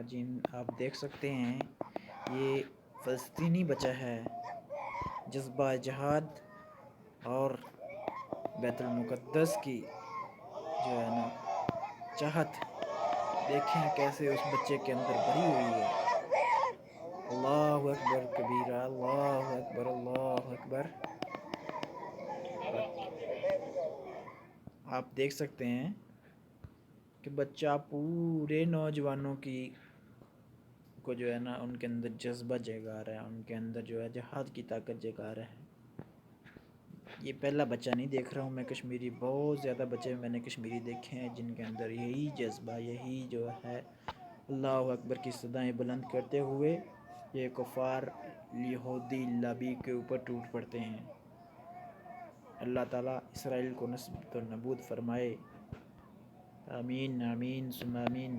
ناظرین آپ دیکھ سکتے ہیں یہ فلسطینی بچہ ہے، جذبہ جہاد اور بیت المقدس کی جو ہے نا چاہت دیکھیں کیسے اس بچے کے اندر بھری ہوئی ہے۔ اللہ اکبر کبیرہ، اللہ اکبر، اللہ اکبر۔ آپ دیکھ سکتے ہیں کہ بچہ پورے نوجوانوں کی کو جو ہے نا ان کے اندر جذبہ جگا رہا ہے، ان کے اندر جو ہے جہاد کی طاقت جگا رہا ہے۔ یہ پہلا بچہ نہیں دیکھ رہا ہوں میں کشمیری، بہت زیادہ بچے میں نے کشمیری دیکھے ہیں جن کے اندر یہی جذبہ، یہی جو ہے اللہ اکبر کی صدائیں بلند کرتے ہوئے یہ کفار یہودی لابی کے اوپر ٹوٹ پڑتے ہیں۔ اللہ تعالیٰ اسرائیل کو نصب و نبود فرمائے، آمین آمین ثم آمین۔